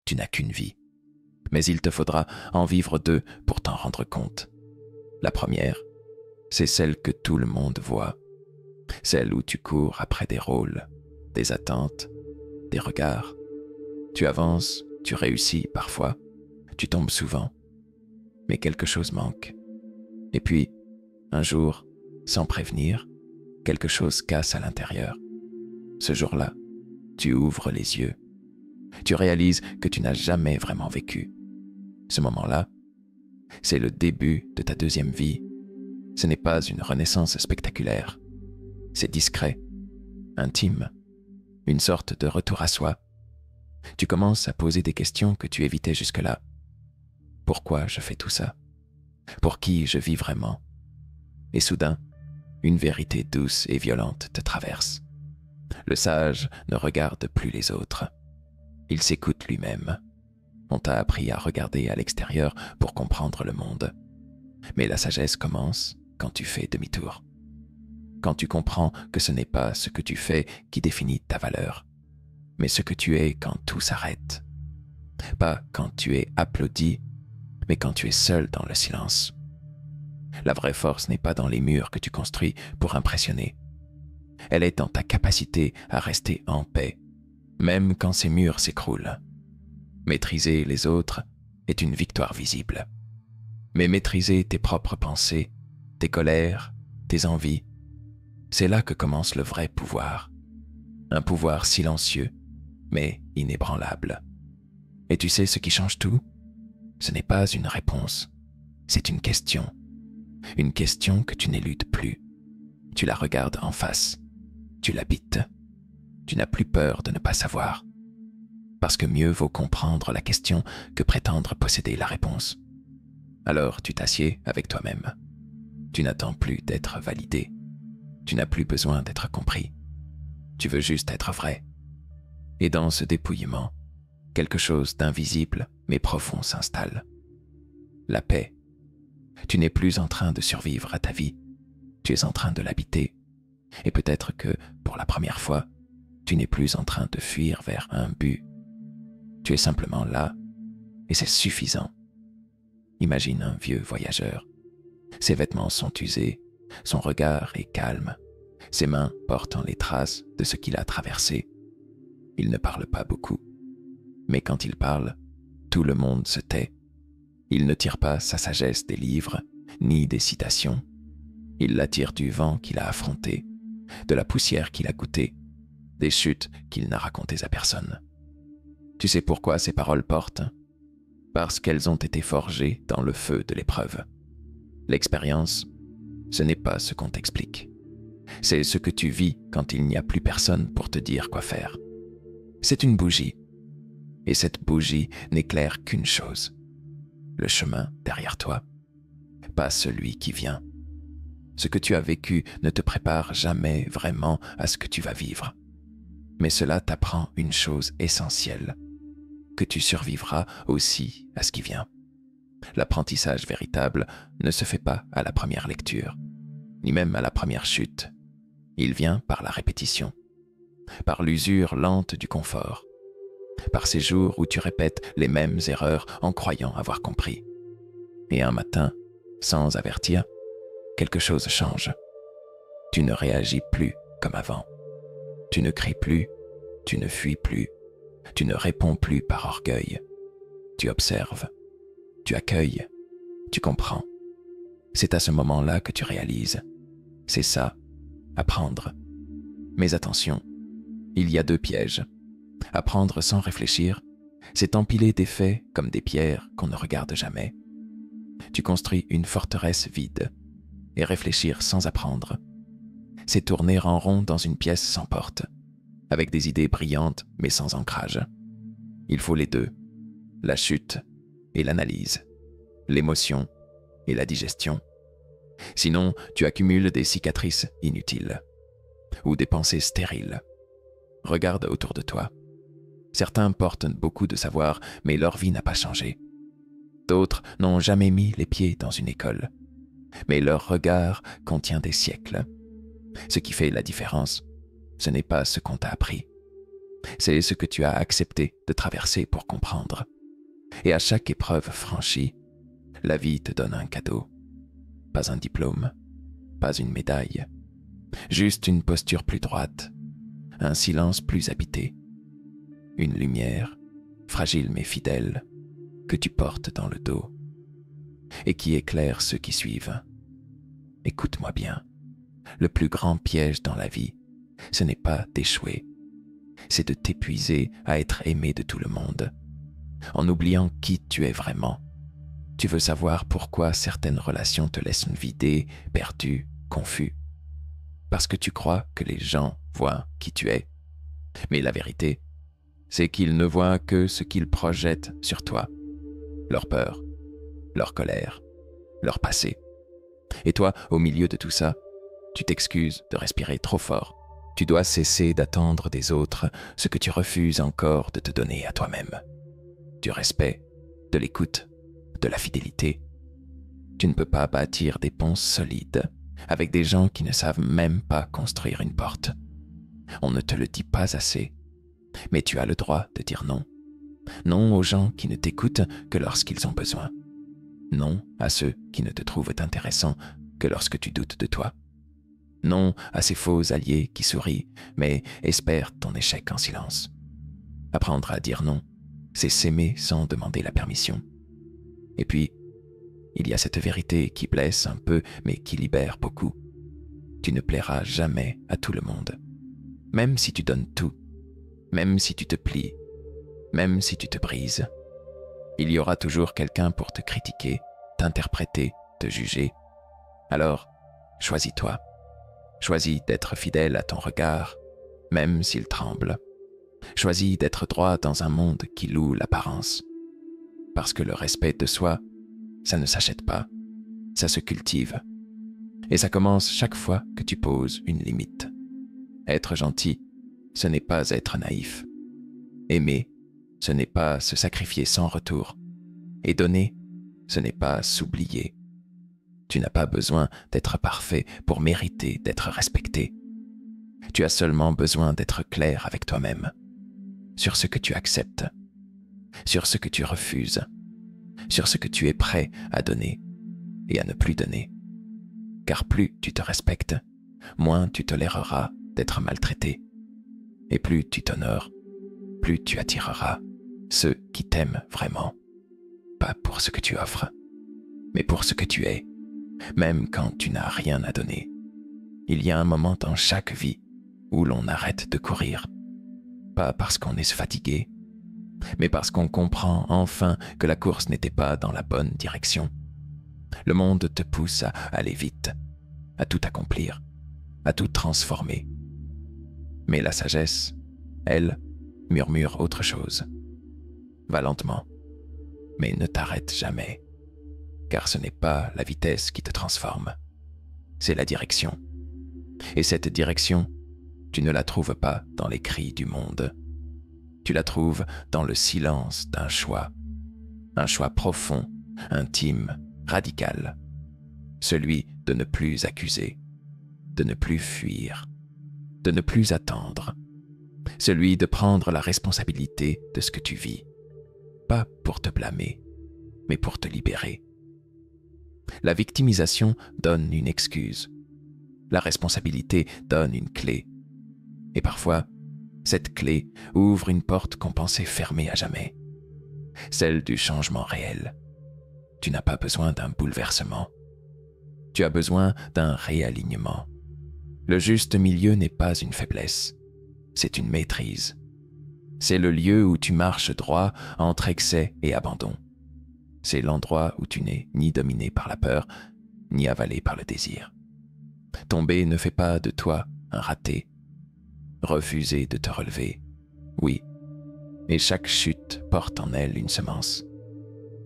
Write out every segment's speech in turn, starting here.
tu n'as qu'une vie. Mais il te faudra en vivre deux pour t'en rendre compte. La première, c'est celle que tout le monde voit, celle où tu cours après des rôles, des attentes, des regards. Tu avances, tu réussis parfois, tu tombes souvent, mais quelque chose manque. Et puis, un jour, sans prévenir, quelque chose casse à l'intérieur. Ce jour-là, tu ouvres les yeux. Tu réalises que tu n'as jamais vraiment vécu. Ce moment-là, c'est le début de ta deuxième vie. Ce n'est pas une renaissance spectaculaire. C'est discret, intime, une sorte de retour à soi. Tu commences à poser des questions que tu évitais jusque-là. Pourquoi je fais tout ça? Pour qui je vis vraiment? Et soudain, une vérité douce et violente te traverse. Le sage ne regarde plus les autres. Il s'écoute lui-même. On t'a appris à regarder à l'extérieur pour comprendre le monde. Mais la sagesse commence quand tu fais demi-tour. Quand tu comprends que ce n'est pas ce que tu fais qui définit ta valeur, mais ce que tu es quand tout s'arrête. Pas quand tu es applaudi, mais quand tu es seul dans le silence. La vraie force n'est pas dans les murs que tu construis pour impressionner. Elle est dans ta capacité à rester en paix, même quand ces murs s'écroulent. Maîtriser les autres est une victoire visible. Mais maîtriser tes propres pensées, tes colères, tes envies, c'est là que commence le vrai pouvoir. Un pouvoir silencieux, mais inébranlable. Et tu sais ce qui change tout? Ce n'est pas une réponse, c'est une question. Une question que tu n'éludes plus. Tu la regardes en face, tu l'habites. Tu n'as plus peur de ne pas savoir. Parce que mieux vaut comprendre la question que prétendre posséder la réponse. Alors tu t'assieds avec toi-même. Tu n'attends plus d'être validé. Tu n'as plus besoin d'être compris. Tu veux juste être vrai. Et dans ce dépouillement, quelque chose d'invisible mais profond s'installe. La paix. Tu n'es plus en train de survivre à ta vie. Tu es en train de l'habiter. Et peut-être que, pour la première fois, tu n'es plus en train de fuir vers un but. Tu es simplement là, et c'est suffisant. Imagine un vieux voyageur. Ses vêtements sont usés, son regard est calme, ses mains portant les traces de ce qu'il a traversé. Il ne parle pas beaucoup, mais quand il parle, tout le monde se tait. Il ne tire pas sa sagesse des livres, ni des citations. Il la tire du vent qu'il a affronté, de la poussière qu'il a goûtée, des chutes qu'il n'a racontées à personne. Tu sais pourquoi ces paroles portent? Parce qu'elles ont été forgées dans le feu de l'épreuve. L'expérience, ce n'est pas ce qu'on t'explique. C'est ce que tu vis quand il n'y a plus personne pour te dire quoi faire. C'est une bougie. Et cette bougie n'éclaire qu'une chose. Le chemin derrière toi, pas celui qui vient. Ce que tu as vécu ne te prépare jamais vraiment à ce que tu vas vivre. Mais cela t'apprend une chose essentielle, que tu survivras aussi à ce qui vient. L'apprentissage véritable ne se fait pas à la première lecture, ni même à la première chute. Il vient par la répétition, par l'usure lente du confort, par ces jours où tu répètes les mêmes erreurs en croyant avoir compris. Et un matin, sans avertir, quelque chose change. Tu ne réagis plus comme avant. Tu ne cries plus, tu ne fuis plus, tu ne réponds plus par orgueil. Tu observes, tu accueilles, tu comprends. C'est à ce moment-là que tu réalises. C'est ça, apprendre. Mais attention, il y a deux pièges. Apprendre sans réfléchir, c'est empiler des faits comme des pierres qu'on ne regarde jamais. Tu construis une forteresse vide, et réfléchir sans apprendre, c'est tourner en rond dans une pièce sans porte, avec des idées brillantes mais sans ancrage. Il faut les deux, la chute et l'analyse, l'émotion et la digestion. Sinon, tu accumules des cicatrices inutiles ou des pensées stériles. Regarde autour de toi. Certains portent beaucoup de savoir, mais leur vie n'a pas changé. D'autres n'ont jamais mis les pieds dans une école, mais leur regard contient des siècles. Ce qui fait la différence, ce n'est pas ce qu'on t'a appris. C'est ce que tu as accepté de traverser pour comprendre. Et à chaque épreuve franchie, la vie te donne un cadeau. Pas un diplôme, pas une médaille, juste une posture plus droite, un silence plus habité, une lumière, fragile mais fidèle, que tu portes dans le dos et qui éclaire ceux qui suivent. Écoute-moi bien, le plus grand piège dans la vie, ce n'est pas d'échouer, c'est de t'épuiser à être aimé de tout le monde, en oubliant qui tu es vraiment. Tu veux savoir pourquoi certaines relations te laissent vidé, perdu, confus. Parce que tu crois que les gens voient qui tu es. Mais la vérité, c'est qu'ils ne voient que ce qu'ils projettent sur toi. Leur peur, leur colère, leur passé. Et toi, au milieu de tout ça, tu t'excuses de respirer trop fort. Tu dois cesser d'attendre des autres ce que tu refuses encore de te donner à toi-même. Du respect, de l'écoute, de la fidélité. Tu ne peux pas bâtir des ponts solides avec des gens qui ne savent même pas construire une porte. On ne te le dit pas assez, mais tu as le droit de dire non. Non aux gens qui ne t'écoutent que lorsqu'ils ont besoin. Non à ceux qui ne te trouvent intéressant que lorsque tu doutes de toi. Non à ces faux alliés qui sourient, mais espèrent ton échec en silence. Apprendre à dire non, c'est s'aimer sans demander la permission. Et puis, il y a cette vérité qui blesse un peu, mais qui libère beaucoup. Tu ne plairas jamais à tout le monde. Même si tu donnes tout, même si tu te plies, même si tu te brises, il y aura toujours quelqu'un pour te critiquer, t'interpréter, te juger. Alors, choisis-toi. Choisis d'être fidèle à ton regard, même s'il tremble. Choisis d'être droit dans un monde qui loue l'apparence. Parce que le respect de soi, ça ne s'achète pas, ça se cultive. Et ça commence chaque fois que tu poses une limite. Être gentil, ce n'est pas être naïf. Aimer, ce n'est pas se sacrifier sans retour. Et donner, ce n'est pas s'oublier. Tu n'as pas besoin d'être parfait pour mériter d'être respecté. Tu as seulement besoin d'être clair avec toi-même, sur ce que tu acceptes, sur ce que tu refuses, sur ce que tu es prêt à donner et à ne plus donner. Car plus tu te respectes, moins tu toléreras d'être maltraité. Et plus tu t'honores, plus tu attireras ceux qui t'aiment vraiment. Pas pour ce que tu offres, mais pour ce que tu es, même quand tu n'as rien à donner. Il y a un moment dans chaque vie où l'on arrête de courir, pas parce qu'on est fatigué, mais parce qu'on comprend enfin que la course n'était pas dans la bonne direction. Le monde te pousse à aller vite, à tout accomplir, à tout transformer. Mais la sagesse, elle, murmure autre chose. Va lentement, mais ne t'arrête jamais, car ce n'est pas la vitesse qui te transforme, c'est la direction. Et cette direction, tu ne la trouves pas dans les cris du monde. Tu la trouves dans le silence d'un choix. Un choix profond, intime, radical. Celui de ne plus accuser, de ne plus fuir, de ne plus attendre. Celui de prendre la responsabilité de ce que tu vis. Pas pour te blâmer, mais pour te libérer. La victimisation donne une excuse. La responsabilité donne une clé. Et parfois, cette clé ouvre une porte qu'on pensait fermée à jamais. Celle du changement réel. Tu n'as pas besoin d'un bouleversement. Tu as besoin d'un réalignement. Le juste milieu n'est pas une faiblesse, c'est une maîtrise. C'est le lieu où tu marches droit entre excès et abandon. C'est l'endroit où tu n'es ni dominé par la peur, ni avalé par le désir. Tomber ne fait pas de toi un raté. Refuser de te relever, oui. Et chaque chute porte en elle une semence.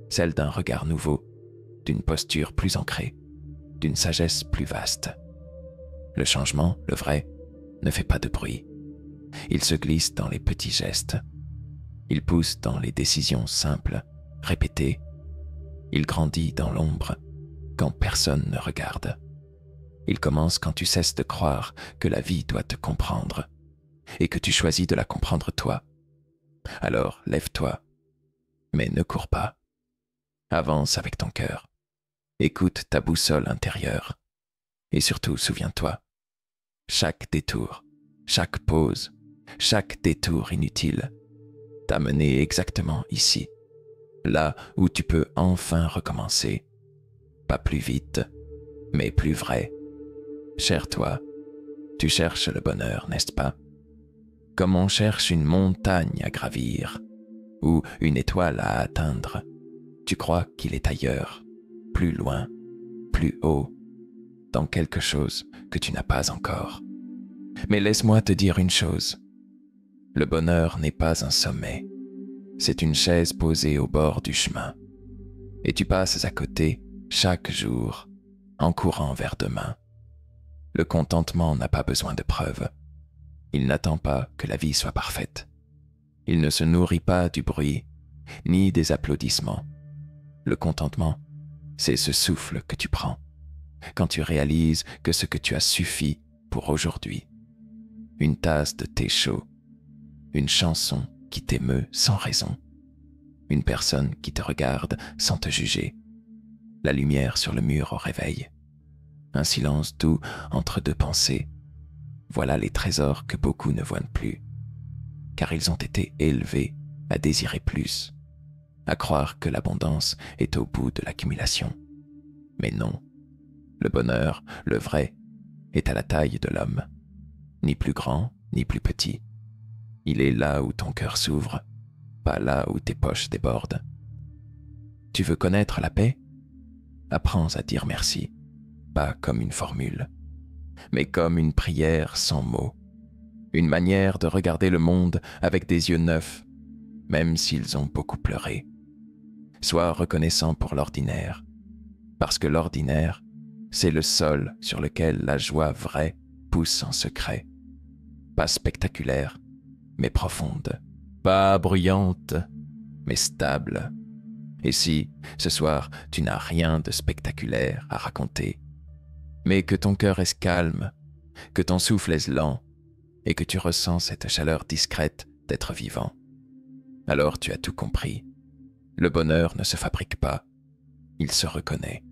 Celle d'un regard nouveau, d'une posture plus ancrée, d'une sagesse plus vaste. Le changement, le vrai, ne fait pas de bruit. Il se glisse dans les petits gestes. Il pousse dans les décisions simples, répétées. Il grandit dans l'ombre, quand personne ne regarde. Il commence quand tu cesses de croire que la vie doit te comprendre, et que tu choisis de la comprendre toi. Alors lève-toi, mais ne cours pas. Avance avec ton cœur. Écoute ta boussole intérieure. Et surtout, souviens-toi, chaque détour, chaque pause, chaque détour inutile t'a mené exactement ici, là où tu peux enfin recommencer. Pas plus vite, mais plus vrai. Cher toi, tu cherches le bonheur, n'est-ce pas? Comme on cherche une montagne à gravir ou une étoile à atteindre, tu crois qu'il est ailleurs, plus loin, plus haut, dans quelque chose que tu n'as pas encore. Mais laisse-moi te dire une chose. Le bonheur n'est pas un sommet. C'est une chaise posée au bord du chemin. Et tu passes à côté chaque jour, en courant vers demain. Le contentement n'a pas besoin de preuves. Il n'attend pas que la vie soit parfaite. Il ne se nourrit pas du bruit, ni des applaudissements. Le contentement, c'est ce souffle que tu prends, quand tu réalises que ce que tu as suffit pour aujourd'hui. Une tasse de thé chaud, une chanson qui t'émeut sans raison, une personne qui te regarde sans te juger, la lumière sur le mur au réveil, un silence doux entre deux pensées. Voilà les trésors que beaucoup ne voient plus, car ils ont été élevés à désirer plus, à croire que l'abondance est au bout de l'accumulation. Mais non, le bonheur, le vrai, est à la taille de l'homme, ni plus grand, ni plus petit. Il est là où ton cœur s'ouvre, pas là où tes poches débordent. Tu veux connaître la paix? Apprends à dire merci, pas comme une formule, mais comme une prière sans mots, une manière de regarder le monde avec des yeux neufs, même s'ils ont beaucoup pleuré. Sois reconnaissant pour l'ordinaire, parce que l'ordinaire, c'est le sol sur lequel la joie vraie pousse en secret. Pas spectaculaire, mais profonde. Pas bruyante, mais stable. Et si, ce soir, tu n'as rien de spectaculaire à raconter, mais que ton cœur est calme, que ton souffle est lent, et que tu ressens cette chaleur discrète d'être vivant, alors tu as tout compris. Le bonheur ne se fabrique pas, il se reconnaît.